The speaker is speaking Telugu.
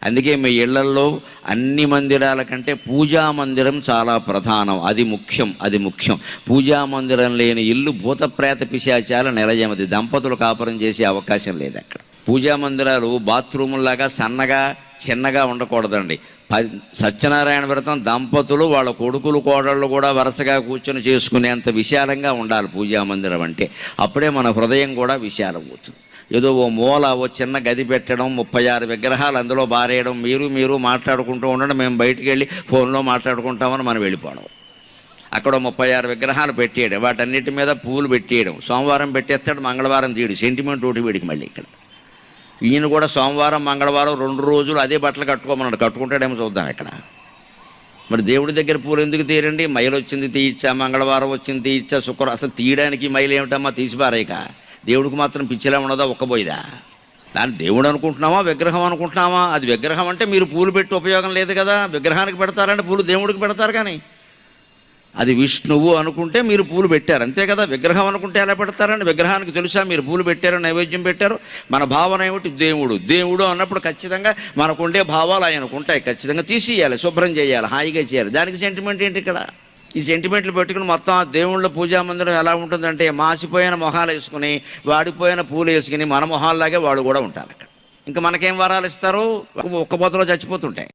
అందుకే మీ ఇళ్లల్లో అన్ని మందిరాల కంటే పూజా మందిరం చాలా ప్రధానం. అది ముఖ్యం. పూజా మందిరం లేని ఇల్లు భూత ప్రేత పిశాచాల నిలయం. అది దంపతులు కాపురం చేసే అవకాశం లేదు అక్కడ. పూజా మందిరాలు బాత్రూముల్లాగా సన్నగా చిన్నగా ఉండకూడదండి. సత్యనారాయణ వ్రతం దంపతులు వాళ్ళ కొడుకులు కోడళ్ళు కూడా వరుసగా కూర్చొని చేసుకునేంత విశాలంగా ఉండాలి పూజా మందిరం అంటే. అప్పుడే మన హృదయం కూడా విశాలం అవుతుంది. ఏదో ఓ మూల ఓ చిన్న గది పెట్టడం, 36 విగ్రహాలు అందులో బారేయడం, మీరు మాట్లాడుకుంటూ ఉండడం, మేము బయటికి వెళ్ళి ఫోన్లో మాట్లాడుకుంటామని మనం వెళ్ళిపోవడం. అక్కడ 36 విగ్రహాలు పెట్టేయడం, వాటన్నిటి మీద పూలు పెట్టేయడం. సోమవారం పెట్టేస్తాడు, మంగళవారం తీయడు. సెంటిమెంట్ ఒకటి వీడికి మళ్ళీ ఇక్కడ. ఈయన కూడా సోమవారం మంగళవారం 2 రోజులు అదే బట్టలు కట్టుకోమన్నాడు. కట్టుకుంటాడేమో చూద్దాం ఇక్కడ. మరి దేవుడి దగ్గర పూలు ఎందుకు తీరండి? మైలు వచ్చింది తీయిచ్చా, మంగళవారం వచ్చింది తీయిచ్చా, శుక్రవారం అసలు తీయడానికి మైలు ఏమిటమ్మా? తీసిపారేక. దేవుడికి మాత్రం పిచ్చిలా ఉన్నదా? ఒక్కబోయిదా? దాన్ని దేవుడు అనుకుంటున్నామా విగ్రహం అనుకుంటున్నామా? అది విగ్రహం అంటే మీరు పూలు పెట్టి ఉపయోగం లేదు కదా. విగ్రహానికి పెడతారంటే పూలు దేవుడికి పెడతారు. కానీ అది విష్ణువు అనుకుంటే మీరు పూలు పెట్టారు అంతే కదా. విగ్రహం అనుకుంటే ఎలా పెడతారండి? విగ్రహానికి తెలుసా మీరు పూలు పెట్టారు, నైవేద్యం పెట్టారు? మన భావన ఏమిటి? దేవుడు అన్నప్పుడు ఖచ్చితంగా మనకుండే భావాలు ఆయనకు ఉంటాయి. ఖచ్చితంగా తీసేయాలి, శుభ్రం చేయాలి, హాయిగా చేయాలి. దానికి సెంటిమెంట్ ఏంటి ఇక్కడ? ఈ సెంటిమెంట్లు పెట్టుకుని మొత్తం ఆ దేవుళ్ళ పూజా మందిరం ఎలా ఉంటుందంటే మాసిపోయిన మొహాలు వేసుకుని, వాడిపోయిన పూలు వేసుకుని మన మొహాల్లాగే వాళ్ళు కూడా ఉంటారు అక్కడ. ఇంకా మనకేం వరాలు ఇస్తారు? ఒక్క పోతలో చచ్చిపోతుంటాయి.